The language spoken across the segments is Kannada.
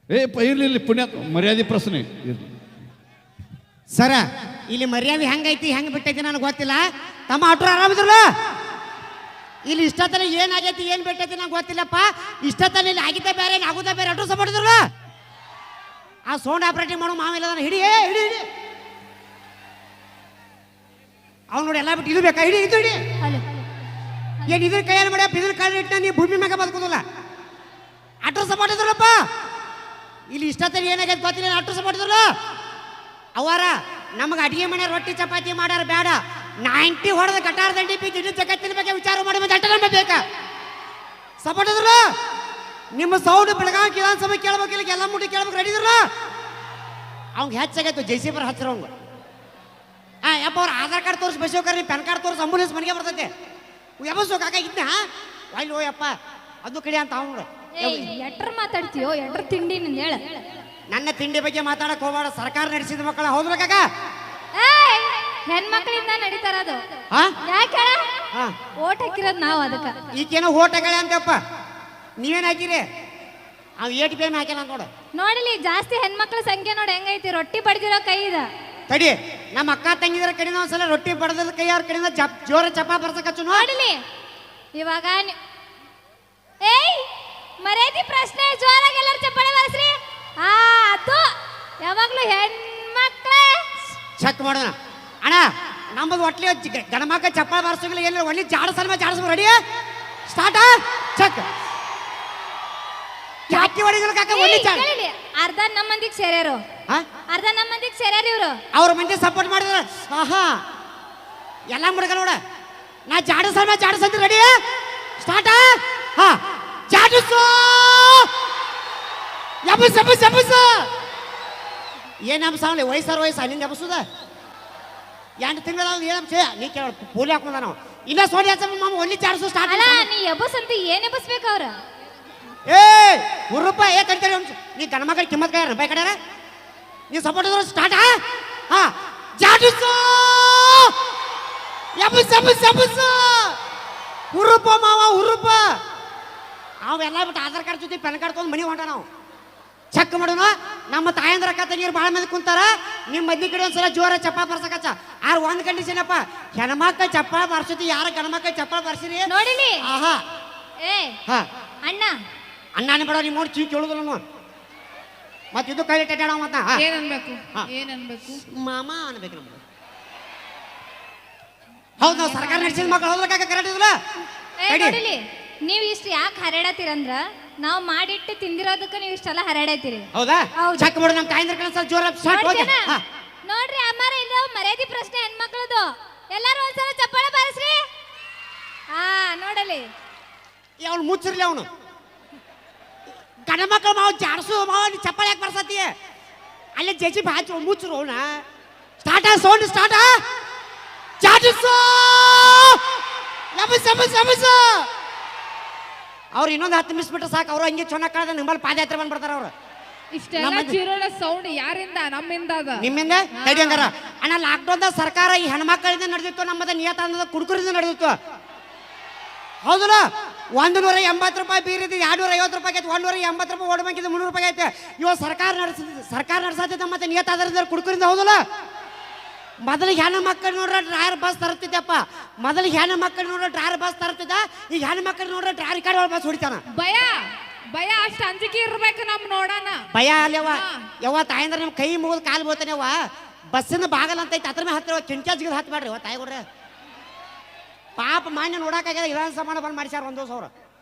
ಇರ್ಲಿ ಪುಣ್ಯಾತ್ ಮರ್ಯಾದೆ ಪ್ರಶ್ನೆ ಇರ್ಲಿ ಸರ ಇಲ್ಲಿ ಮರ್ಯಾದೆ ಹೆಂಗೈತಿ ಹೆಂಗ್ ಬಿಟ್ಟೈತಿ ನನಗೆ ಗೊತ್ತಿಲ್ಲ. ತಮ್ಮ ಅಟ್ರು ಆರಾಮಿದ್ರಲ್ಲ? ಇಲ್ಲಿ ಇಷ್ಟತನ ಏನಾಗೈತಿ ಏನ್ ಬಿಟ್ಟೈತಿ ನಂಗೆ ಗೊತ್ತಿಲ್ಲಪ್ಪ. ಇಷ್ಟತನ ಇಲ್ಲಿ ಆಗಿದ್ದ ಬೇರೆ ಆಗುದ ಬೇರೆ ಅಟ್ರು ಸಪಡಿದ್ರಲ್ಲ. ಆ ಸೌಂಡ್ ಆಪರೇಟಿಂಗ್ ಮಾಡೋ ಮಾವಿಲ್ಲ ಹಿಡಿ ಹಿಡಿ ಹಿಡಿ ಅವ್ನು ನೋಡಿ ಎಲ್ಲ ಬಿಟ್ಟು ಇದು ಬೇಕಾ ಹಿಡಿ ಇದು ಹಿಡಿ ಏನ್ ಇದ್ರ ಕೈಯಲ್ಲಿ ಮಾಡ್ಯಪ್ಪ ಇದ್ರ ಕೈ ಇಟ್ಟ ನೀ ಭೂಮಿ ಮ್ಯಾಗ ಬದುಕೋದಿಲ್ಲ. ಅಟ್ರು ಸಪಡಿದ್ರಲ್ಲಪ್ಪ. ಇಲ್ಲಿ ಇಷ್ಟತನ ಏನಾಗೈತಿ ಗೊತ್ತಿಲ್ಲ ಅಟ್ರು ಸಪಡಿದ್ರಲ್ಲ. ಅವರ ನಮಗೆ ಅಡಿಗೆ ಮನೆ ರೊಟ್ಟಿ ಚಪಾತಿ ಮಾಡಾರ ಬೇಡ 90 ಹೊಡೆದ ಕಟಾರ ದಂಡಿ ಬಿದ್ದು ಇಡೀ ಜಗತ್ತಿನ ಬಗ್ಗೆ ವಿಚಾರ ಮಾಡಿ ಮತ್ತೆ ಅಟ್ಟ ಬೇಕಾ ಸಪೋರ್ಟ್ ನಿಮ್ಮ ಸೌಂಡ್ ಬೆಳಗಾವಿ ವಿಧಾನಸಭೆ ಕೇಳ್ಬೇಕಿಲ್ಲ ಎಲ್ಲ ಮುಟ್ಟಿ ಕೇಳ್ಬೇಕು ರೆಡಿ ಇದ್ರಲ್ಲ. ಅವ್ಗೆ ಹೆಚ್ಚಾಗೈತು ಜೈಸಿಬರ್ ಹಚ್ಚಿರ ಅವಂಗ ಯಪ್ಪ ಅವ್ರ ಆಧಾರ್ ಕಾರ್ಡ್ ತೋರಿಸಿ ಬಸ್ಸೋಕರ್ ಪ್ಯಾನ್ ಕಾರ್ಡ್ ತೋರಿಸಿ ಅಂಬುಲೆನ್ಸ್ ಮನೆಗೆ ಬರ್ತೈತೆ ಎಬ್ಬಸೋಕಾಗ ಇದ್ನ ಅಲ್ಲಿ ಹೋಯಪ್ಪ ಅದು ಕಡೆ ಅಂತ ಅವ್ನು ಎಟ್ರ ಮಾತಾಡ್ತೀಯೋ ಎಟ್ರ ತಿಂಡಿ ನಿಂದ ಹೇಳ. ನನ್ನ ತಿಂಡಿ ಬಗ್ಗೆ ಮಾತಾಡಕ್ ಹೋಗ್ಬೇಡ. ಸರ್ಕಾರ ನಡೆಸಿದ ಮಕ್ಕಳ ಹೌದ್ಬೇಕಾಗ ಹೆಣ್ಮಕ್ಳಿಂದ ನಡೀತಾರ ಅದು. ಯಾಕೆ ಓಟ್ ಹಾಕಿರೋದು ನಾವು ಅದಕ್ಕ. ಈಗೇನೋ ಓಟ್ ಹಾಕಳೆ ಅಂತಪ್ಪ ನೀವೇನ್ ಹಾಕಿರಿ? ಅವ್ ಏಟ್ ಪೇಮ್ ಹಾಕ್ಯಾನ ನೋಡು. ನೋಡಿಲಿ ಜಾಸ್ತಿ ಹೆಣ್ಮಕ್ಳ ಸಂಖ್ಯೆ ನೋಡಿ ಹೆಂಗೈತಿ. ರೊಟ್ಟಿ ಬಡ್ದಿರೋ ಕೈ ಇದ ತಡಿ ನಮ್ಮ ಅಕ್ಕ ತಂಗಿದ್ರ ಕಡೆನ ಒಂದ್ಸಲ ರೊಟ್ಟಿ ಬಡದ ಕೈ ಅವ್ರ ಕಡೆಯಿಂದ ಜೋರ ಚಪ್ಪ ಬರ್ಸಕಚ್ಚು ನೋಡಿಲಿ. ಇವಾಗ ಏಯ್ ಮರ್ಯಾದಿ ಪ್ರಶ್ನೆ ಜೋರಾಗಿ ಎಲ್ಲರೂ ಚಪ್ಪಾಳೆ ಬರ್ಸ್ರಿ. ಅದು ಯಾವಾಗ್ಲೂ ಹೆಣ್ಮಕ್ಳೇ ಚೆಕ್ ಮಾಡೋಣ ಅಣ್ಣ. ನಮ್ಮದು ಒಟ್ಲಿ ಗಣಮಕ್ಕ ಚಪ್ಪಾಳೆ ಬಾರಿಸೋಗಿಲ್ಲ ಎಲ್ಲ ಒಳ್ಳೆ ಜಾಡಸಲ್ಮ ಜಾಡಸ ರೆಡಿ ಸ್ಟಾರ್ಟ್ ಚೆಕ್. ಯಾಕೆ ಹೊಡಿದ್ರು ಕಾಕ ಒಳ್ಳೆ ಜಾಡ ಅರ್ಧ ನಮ್ಮ ಮಂದಿಗೆ ಸೇರ್ಯಾರು ಅರ್ಧ ನಮ್ಮ ಮಂದಿಗೆ ಸೇರ್ಯಾರ ಇವ್ರು. ಅವ್ರ ಮಂದಿ ಸಪೋರ್ಟ್ ಮಾಡಿದ್ರ ಆಹಾ ಎಲ್ಲ ಮುಡ್ಕ ನೋಡ. ನಾ ಜಾಡಸಲ್ಮ ಜಾಡಸಂತ ರೆಡಿ ಸ್ಟಾರ್ಟ್. ಹಾ ಜಾಡಸು ಎಬ್ಬಸ್ ಎಬ್ಬಸ್ ಎಬ್ಬಸ್ ಏನ್ ಎಬ್ಬಸ ಅವಲಿ ವಯಸ್ಸಾರ ವಯಸ್ಸ ನಿಂದ ಎಬ್ಬಸುದ 8 ತಿಂಗಳ ಏನಂಶ ನೀ ಕೇಳ ಪೂಲಿ ಹಾಕೊಂಡ ನಾವು ಇಲ್ಲ ಸೋಡಿ ಹಚ್ಚ ಮಾಮ ಒಲ್ಲಿ ಜಾಡಸು ಸ್ಟಾರ್ಟ್. ಅಲ್ಲ ನೀ ಎಬ್ಬಸ್ ಅಂತ ಏನ್ ಎಬ್ಬಸ್ಬೇಕು ಅವ್ರ? ಏ ಉರುಪ ಏ ಕಂತಾರೆ ನೀ ಗಣಮಗಳ ಕಿಮ್ಮತ್ ಕೈ ರೂಪಾಯಿ ಕಡೆ ನೀ ಸಪೋರ್ಟ್ ಇದ್ರು ಸ್ಟಾರ್ಟ್. ಹಾ ಜಾಡಸು ಎಬ್ಬಸ್ ಎಬ್ಬಸ್ ಎಬ್ಬಸ್ ಉರುಪ ಮಾವ ಉರುಪ ಅವೆಲ್ಲ ಬಿಟ್ಟು ಆಧಾರ್ ಕಾರ್ಡ್ ಜೊತೆ ಪ್ಯಾನ್ ಕಾರ್ಡ್ ತೊಗೊಂಡು ಮನೆ ಹೊಂಟ ನಾವು ಚೆಕ್ ಮಾಡೋಣ. ನಮ್ಮ ತಾಯಂದ್ರ ಅಕ್ಕ ತಂಗಿಯರು ಭಾಳ ಮಂದಿ ಕುಂತಾರ. ನಿಮ್ಮ ಮದ್ನಿ ಕಡೆ ಒಂದ್ಸಲ ಜೋರ ಚಪ್ಪ ಬರ್ಸಕಚ್ಚ. ಆರ್ ಒಂದ್ ಕಂಡೀಷನ್ ಅಪ್ಪ ಹೆಣ್ಮಕ್ಳ ಚಪ್ಪ ಬರ್ಸತಿ ಯಾರ ಗಣಮಕ್ಳ ಚಪ್ಪ ಬರ್ಸಿರಿ ನೋಡಿಲಿ. ಆಹಾ ಏ ಹಾ ಅಣ್ಣ ಅಣ್ಣನೇ ಬೇಡ ನೀವು ನೋಡಿ ಚೀ ಕೇಳುದಿಲ್ಲ ನಾವು ಮತ್ತೆ ಇದು ಕೈ ಟೆಟಾಡ ಮತ್ತ ಏನನ್ಬೇಕು ಮಾಮ ಅನ್ಬೇಕು ನಮ್ಗೆ. ಹೌದು ನಾವು ಸರ್ಕಾರ ನಡೆಸಿದ ಮಕ್ಕಳು ಹೋಗ್ಬೇಕಾಗ ಕರೆಕ್ಟ್ ಇದಿಲ್ಲ. ನೋಡಿಲಿ ನೀವ್ ಇಷ್ಟು ಯಾಕೆ ಹರಡತ್ತೀರಂದ್ರ ನಾವು ಮಾಡಿಟ್ಟು ತಿಂದಿರೋದಕ್ಕೆ ನೀವು ಇಷ್ಟೆಲ್ಲ ಹರಡತ್ತೀರಿ. ಹೌದಾ ಚೆಕ್ ಮಾಡು. ನಮ್ಮ ತಾಯಂದ್ರ ಕಡೆ ಜೋರ ನೋಡ್ರಿ ಅಮ್ಮಾರ ಇಲ್ಲ ಮರ್ಯಾದಿ ಪ್ರಶ್ನೆ ಹೆಣ್ಮಕ್ಳದು. ಎಲ್ಲಾರು ಒಂದ್ಸಲ ಚಪ್ಪಾಳೆ ಬಾರಿಸ್ರಿ. ನೋಡಲಿ ಅವನು ಮುಚ್ಚಿರ್ಲಿ ಅವನು ಗಣಮಕ್ಳು ಮಾವು ಜಾಡ್ಸು ಮಾವ ನೀ ಚಪ್ಪಾಳೆ ಯಾಕೆ ಬರ್ಸತಿ ಅಲ್ಲೇ ಜಜ್ಜಿ ಬಾಚು ಮುಚ್ಚರು ಅವನ ಸ್ಟಾರ್ಟ್ ಸೌಂಡ್ ಸ್ಟಾರ್ಟ್ ಜಾಡಿಸು ಎಬ್ಬಸ್ ಎಬ್ಬಸ್ ಎಬ್ಬಸ್. ಅವ್ರು ಇನ್ನೊಂದು 10 ನಿಮಿಷ ಬಿಟ್ಟು ಸಾಕು. ಅವ್ರು ಹಂಗೆ ಚೆನ್ನಾಗಿ ಕಳೆದ ನಿಮ್ಮಲ್ಲಿ ಪಾದಯಾತ್ರೆ ಬಂದ್ಬಿಡ್ತಾರ ಅವ್ರು. ಇಷ್ಟೆಲ್ಲ ಚಿರೋಳ ಸೌಂಡ್ ಯಾರಿಂದ? ನಮ್ಮಿಂದ ನಿಮ್ಮಿಂದ ತಡಿ ಹಂಗಾರ ಅಣ್ಣ. ಲಾಕ್ಡೌನ್ದಾಗ ಸರ್ಕಾರ ಈ ಹೆಣ್ಮಕ್ಕಳಿಂದ ನಡೆದಿತ್ತು. ನಮ್ಮದ ನಿಯತಾನದ ಕುಡುಕರಿಂದ ನಡೆದಿತ್ತು ಹೌದಲ್ಲ. 180 ರೂಪಾಯಿ ಬೀರಿದ್ದು 250 ರೂಪಾಯಿ ಐತೆ. 180 ರೂಪಾಯಿ ಓಡ್ ಬ್ಯಾಂಕಿಂದ 300 ರೂಪಾಯಿ ಐತೆ. ಇವಾಗ ಸರ್ಕಾರ ನಡೆಸತ್ತಿದ್ದ ಮತ್ತೆ ನಿಯತಾಧಾರದಿಂದ ಕುಡುಕರಿಂದ ಹೌದಲ್ಲ. ಮೊದಲಿಗೆ ಹೆಣ್ಣು ಮಕ್ಕಳು ನೋಡ್ರೆ ಡ್ರೈವರ್ ಬಸ್ ತರ್ತಿದ್ದಪ್ಪ. ಮೊದಲಿಗೆ ಹೆಣ್ಣು ಮಕ್ಕಳು ನೋಡ್ರೆ ಡ್ರೈವರ್ ಬಸ್ ತರ್ತಿದ್ದ. ಈಗ ಹೆಣ್ಣು ಮಕ್ಕಳು ನೋಡ್ರೆ ಡ್ರೈವರ್ ಕಾರ್ ಒಳಗೆ ಬಸ್ ಹೊಡಿತಾನ. ಭಯ ಅಷ್ಟು ಅಂಜಿಕೆ ಇರ್ಬೇಕು ನಮ್ ನೋಡೋಣ. ಭಯ ಅಲ್ಲವ ಯವ್ವ ತಾಯಂದ್ರೆ ನಿಮ್ ಕೈ ಮುಗಿದು ಕಾಲು ಬೋತಾನೆ ಅವ್ವ. ಬಸ್ಸಿನ ಬಾಗಲ್ ಅಂತ ಐತೆ ಅದ್ರ ಮೇಲೆ ಹತ್ತಿರ ಕಿಂಚಾಜಿಗೆ ಹತ್ಬೇಡ್ರಿ ಅವ ತಾಯಿ ಕೊಡ್ರೆ ಪಾಪ ಮಾನ್ಯ ನೋಡಕ್ಕಾಗ್ಯದ. ವಿಧಾನಸಭಾ ಬಂದ್ ಮಾಡಿಸ್ಯಾರ 1 ದಿವಸ ಅವ್ರು.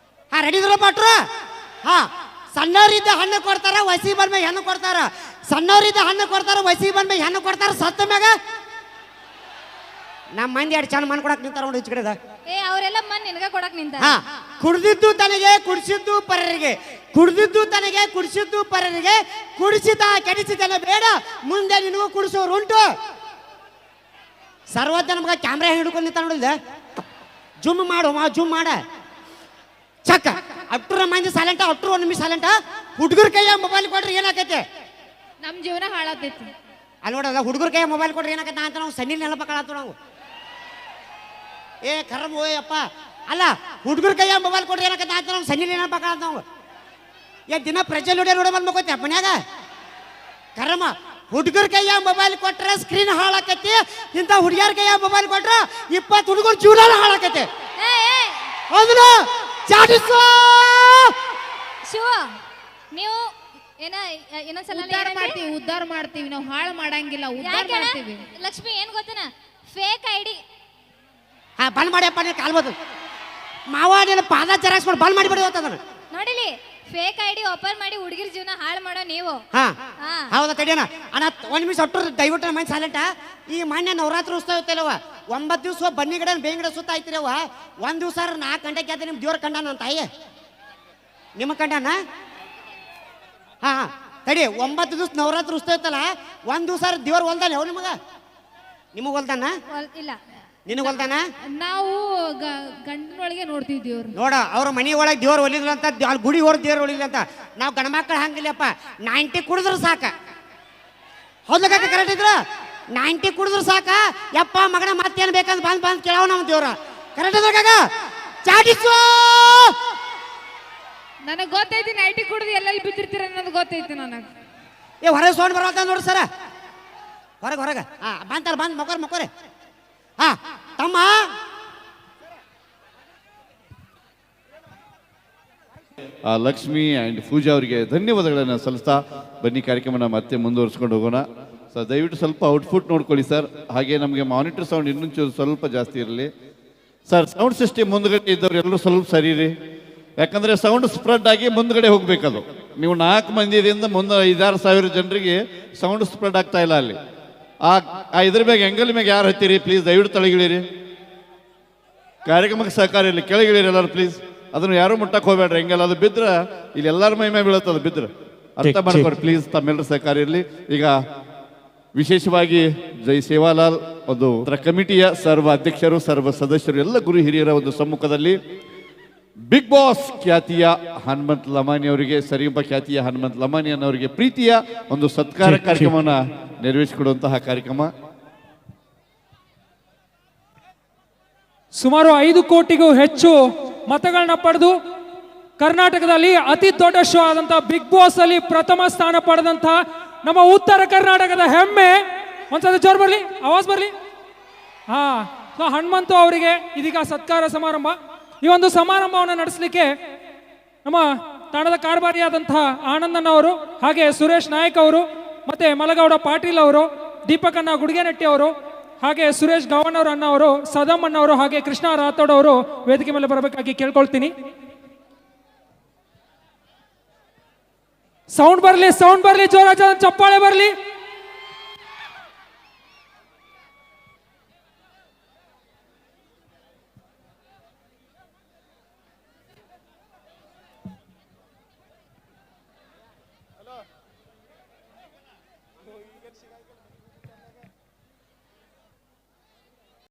ಹಾ ರೆಡಿ ಇದ್ರಲ್ಲ ಪಟ್ರು. ಹಾ ಸಣ್ಣವರಿದ್ದ ಹಣ್ಣು ಕೊಡ್ತಾರ ವಸಿ ಬಂದ್ಮೇಲೆ ಹೆಣ್ಣು ಕೊಡ್ತಾರ. ಸಣ್ಣವರಿದ್ದ ಹಣ್ಣು ಕೊಡ್ತಾರ ವಸಿ ಬಂದ್ಮೇಲೆ ಹೆಣ್ಣು ಕೊಡ್ತಾರ. ಸತ್ತ ಮ್ಯಾಗ ನಮ್ಮ ಮಂದಿ 2 ಚಂದ ಮನ್ ಕೊಡಕ್ ನಿಂತಾರ ನೋಡಿ ಈಚ ಕಡೆದ. ಅವರೆಲ್ಲ ಮನ್ ನಿನಗ ಕೊಡಕ್ ನಿಂತಾರ. ಹಾ ಕುಡ್ದಿದ್ದು ತನಗೆ ಕುಡಿಸಿದ್ದು ಪರರಿಗೆ ಕುಡ್ದಿದ್ದು ತನಗೆ ಕುಡಿಸಿದ್ದು ಪರರಿಗೆ ಕುಡಿಸಿದ ಕೆಡಿಸಿದನ ಬೇಡ ಮುಂದೆ ನಿನಗೂ ಕುಡಿಸೋರು ಉಂಟು. ಸರ್ವಜ್ಞ ನಮ್ಗ ಕ್ಯಾಮ್ರಾ ಹಿಡ್ಕೊಂಡು ನಿಂತ ನೋಡಿದ ಜುಮ್ ಮಾಡು ಜುಮ್ ಮಾಡ ಚಕ್ಕ. ಅಟ್ರ ಮಂದಿ ಸೈಲೆಂಟ ಅಟ್ರು 1 ನಿಮಿಷ ಸೈಲೆಂಟ. ಹುಡುಗರ ಕೈಯ ಮೊಬೈಲ್ ಕೊಡ್ರಿ ಏನಾಕೈತೆ? ನಮ್ ಜೀವನ ಹಾಳಾತೈತಿ. ಅಲ್ಲಿ ನೋಡಲ್ಲ ಹುಡುಗರ ಕೈಯ ಮೊಬೈಲ್ ಕೊಡ್ರಿ ಏನಾಕೈತೆ ಅಂತ ನಾವು ಸನ್ನಿ ನೆನಪಕ್ಕಾಳತ್ತು ನಾವು. ಏ ಕರ್ಮ ಹೋಯಪ್ಪ ಅಲ್ಲ ಹುಡುಗರ ಕೈಯ ಮೊಬೈಲ್ ಕೊಡ್ರಿ ಏನಕ್ಕೆ ನಾವು ಸನ್ನಿ ನೆನಪಕ್ಕಾಳತ್ತ ನಾವು. ದಿನ ಪ್ರಜಲ್ ಹೊಡೆ ನೋಡ ಬಂದ್ ಮಕ್ಕೋತಿ ಮನ್ಯಾಗ ಕರ್ಮ. ಹುಡುಗರ ಕೈಯ ಮೊಬೈಲ್ ಕೊಟ್ರ ಸ್ಕ್ರೀನ್ ಹಾಳಾಕತಿ, ಇಂಥ ಹುಡುಗಿಯರ ಕೈಯ ಮೊಬೈಲ್ ಕೊಟ್ರ 20 ಹುಡುಗರು ಜೀವನ ಹಾಳಾಕತಿ. ಹೌದಲ್ಲ ಚಾಟಿಸು ಶಿವ ನೀವು ಇನ್ನೊಂದ್ಸಲ ಉದ್ಧಾರ ಮಾಡ್ತೀವಿ ನಾವು, ಹಾಳು ಮಾಡಂಗಿಲ್ಲ, ಉದ್ಧಾರ ಮಾಡ್ತೀವಿ. ಲಕ್ಷ್ಮಿ ಏನ್ ಗೊತ್ತನ, ಫೇಕ್ ಐಡಿ ಬಂದ್ ಮಾಡ್ಯಪ್ಪ ನೀನು ಕಾಲ್ಬೋದು ಮಾವ ನೀನು ಪಾದ ಜೆರಾಕ್ಸ್ ಬಂದ್ ಮಾಡಿಬಿಡಿ ಅದನ್ನ ನೋಡಿಲಿ. ಫೇಕ್ ಐಡಿ ಓಪನ್ ಮಾಡಿ ಹುಡುಗಿರ ಜೀವನ ಹಾಳು ಮಾಡೋ ನೀವು. ಹೌದಾ ತಡಿಯೋಣ ಅಣ್ಣ, ಒಂದ್ ನಿಮಿಷ ಒಟ್ಟರು ದಯವಿಟ್ಟು ಮೈಂಡ್ ಸೈಲೆಂಟ. ಈ ಮಾನ್ಯ ನವರಾತ್ರಿ ಉತ್ಸವ ಇತ್ತಲ್ಲವ, 9 ದಿವಸ ಬನ್ನಿ ಗಿಡ ಬೇವಿನ ಗಿಡ ಸುತ್ತ ಆಯ್ತಿರವ. 1 ದಿವಸ 4 ಗಂಟೆಗೆ ಆದ್ರೆ ನಿಮ್ ದೇವ್ರ ಕಂಡ ನನ್ನ ತಾಯಿ ನಿಮ್ಮ ಕಂಡನ. ಹಾ ತಡಿ, 9 ದಿವಸ ನವರಾತ್ರಿ ಉತ್ಸವ ಇತ್ತಲ್ಲ, 1 ದಿವಸ ದೇವ್ರ ಹೊಲ್ದಾನೆ ಅವ್ ನಿಮಗ್ ಹೊಲ್ದಾನ ಇಲ್ಲ ನಿನಗ್ ಹೊಲ್ದಾನ. ನಾವು ಗಂಡನೊಳಗೆ ನೋಡ್ತೀವಿ ದೇವ್ರು. ನೋಡ ಅವ್ರ ಮನಿ ಒಳಗೆ ದೇವ್ರ ಒಲಿದ್ರು ಅಂತ, ಅಲ್ಲಿ ಗುಡಿ ಹೊರ ದೇವ್ರ ಒಲಿದ್ರು ಅಂತ. ನಾವು ಗಂಡ ಮಕ್ಕಳು ಹಂಗಿಲ್ಲಪ್ಪ, 90 ಕುಡಿದ್ರು ಸಾಕ. ಹೌದಕ್ಕ ಕರೆಕ್ಟ್ ಇದ್ರ 90 ಕುಡಿದ್ರು ಸಾಕ. ಯಪ್ಪ ಮಗನ ಮತ್ತೇನ್ ಬೇಕಂತ ಬಂದ್ ಕೇಳವ ನಮ್ಮ ದೇವ್ರ. ಕರೆಕ್ಟ್ ಇದ್ರ ಕಾಕ ಚಾಟಿಸು. ನನಗೆ ಗೊತ್ತೈತಿ ನೈಟಿ ಕುಡಿದು ಎಲ್ಲೆಲ್ಲಿ ಬಿದ್ದಿರ್ತೀರ ಅನ್ನೋದು ಗೊತ್ತೈತಿ ನನಗೆ. ಹೊರಗೆ ಸೌಂಡ್ ಬರೋದ ನೋಡ್ರಿ ಸರ, ಹೊರಗೆ ಬಂತಲ್ಲ ಬಂದ್ ಮಕ್ಕೋರೆ. ಹಾ ತಮ್ಮ ಲಕ್ಷ್ಮಿ ಆ್ಯಂಡ್ ಪೂಜಾ ಅವರಿಗೆ ಧನ್ಯವಾದಗಳನ್ನು ಸಲ್ಲಿಸ್ತಾ ಬನ್ನಿ ಕಾರ್ಯಕ್ರಮನ ಮತ್ತೆ ಮುಂದುವರಿಸ್ಕೊಂಡು ಹೋಗೋಣ. ಸರ್ ದಯವಿಟ್ಟು ಸ್ವಲ್ಪ ಔಟ್ಪುಟ್ ನೋಡ್ಕೊಳ್ಳಿ ಸರ್. ಹಾಗೆ ನಮಗೆ ಮಾನಿಟರ್ ಸೌಂಡ್ ಇನ್ನೊಂಚೂರು ಸ್ವಲ್ಪ ಜಾಸ್ತಿ ಇರಲಿ ಸರ್. ಸೌಂಡ್ ಸಿಸ್ಟಮ್ ಮುಂದ್ಗಡೆ ಇದ್ದವ್ರು ಎಲ್ಲರೂ ಸ್ವಲ್ಪ ಸರಿ ರೀ, ಯಾಕಂದರೆ ಸೌಂಡ್ ಸ್ಪ್ರೆಡ್ ಆಗಿ ಮುಂದ್ಗಡೆ ಹೋಗ್ಬೇಕದು. ನೀವು 4 ಮಂದಿದಿಂದ ಮುಂದೆ 5-6 ಸಾವಿರ ಜನರಿಗೆ ಸೌಂಡ್ ಸ್ಪ್ರೆಡ್ ಆಗ್ತಾ ಇಲ್ಲ ಅಲ್ಲಿ. ಇದ್ರ ಮ್ಯಾಗ ಎಂಗಲ್ ಮ್ಯಾಗ ಯಾರು ಹತ್ತೀರಿ ಪ್ಲೀಸ್ ದಯವಿಟ್ಟು ತಳಗಿಳಿರಿ. ಕಾರ್ಯಕ್ರಮಕ್ಕೆ ಸಹಕಾರ ಇರಲಿ, ಕೆಳಗಿಳಿರಿ ಎಲ್ಲರೂ ಪ್ಲೀಸ್. ಅದನ್ನು ಯಾರು ಮುಟ್ಟಕ್ಕೆ ಹೋಗ್ಬೇಡ್ರಿ, ಹೆಂಗಲ್ಲ ಅದು ಬಿದ್ರೆ ಇಲ್ಲಿ ಎಲ್ಲರ ಮೈ ಮೇಲೆ ಬೀಳುತ್ತೆ. ಅದು ಬಿದ್ರೆ ಅರ್ಥ ಮಾಡ್ಕೊಡ್ರಿ ಪ್ಲೀಸ್, ತಮ್ಮೆಲ್ಲರ ಸಹಕಾರ ಇರಲಿ. ಈಗ ವಿಶೇಷವಾಗಿ ಜೈ ಸೇವಾಲಾಲ್ ಒಂದು ಕಮಿಟಿಯ ಸರ್ವ ಅಧ್ಯಕ್ಷರು, ಸರ್ವ ಸದಸ್ಯರು, ಎಲ್ಲ ಗುರು ಹಿರಿಯರ ಒಂದು ಸಮ್ಮುಖದಲ್ಲಿ ಬಿಗ್ ಬಾಸ್ ಖ್ಯಾತಿಯ ಹನುಮಂತ್ ಲಮಾನಿ ಅವರಿಗೆ, ಸರಿಗಂಪ ಖ್ಯಾತಿಯ ಹನುಮಂತ್ ಲಮಾನಿ ಅನ್ನೋರಿಗೆ ಪ್ರೀತಿಯ ಒಂದು ಸತ್ಕಾರ ಕಾರ್ಯಕ್ರಮವನ್ನು ನೆರವೇರಿಸಿಕೊಡುವಂತಹ ಕಾರ್ಯಕ್ರಮ. ಸುಮಾರು 5 ಕೋಟಿಗೂ ಹೆಚ್ಚು ಮತಗಳನ್ನ ಪಡೆದು ಕರ್ನಾಟಕದಲ್ಲಿ ಅತಿ ದೊಡ್ಡ ಶೋ ಆದಂತಹ ಬಿಗ್ ಬಾಸ್ ಅಲ್ಲಿ ಪ್ರಥಮ ಸ್ಥಾನ ಪಡೆದಂತಹ ನಮ್ಮ ಉತ್ತರ ಕರ್ನಾಟಕದ ಹೆಮ್ಮೆ. ಒಂದ್ಸಲ ಜೋರ್ ಬರ್ಲಿ, ಆವಾಜ್ ಬರ್ಲಿ. ಹನುಮಂತು ಅವರಿಗೆ ಇದೀಗ ಸತ್ಕಾರ ಸಮಾರಂಭ. ಈ ಒಂದು ಸಮಾರಂಭವನ್ನು ನಡೆಸಲಿಕ್ಕೆ ನಮ್ಮ ತಂಡದ ಕಾರ್ಯಭಾರಿಯಾದಂತಹ ಆನಂದಣ್ಣ ಅವರು, ಹಾಗೆ ಸುರೇಶ್ ನಾಯಕ್ ಅವರು, ಮತ್ತೆ ಮಲಗೌಡ ಪಾಟೀಲ್ ಅವರು, ದೀಪಕಣ್ಣ ಗುಡಿಗೆನಟ್ಟಿ ಅವರು, ಹಾಗೆ ಸುರೇಶ್ ಗವಣ್ಣವ್ರ ಅಣ್ಣ ಅವರು, ಸದಮ್ ಅಣ್ಣ ಅವರು, ಹಾಗೆ ಕೃಷ್ಣ ರಾಥೋಡ್ ಅವರು ವೇದಿಕೆ ಮೇಲೆ ಬರಬೇಕಾಗಿ ಕೇಳ್ಕೊಳ್ತೀನಿ. ಸೌಂಡ್ ಬರ್ಲಿ, ಜೋರಾದ ಚಪ್ಪಾಳೆ ಬರ್ಲಿ.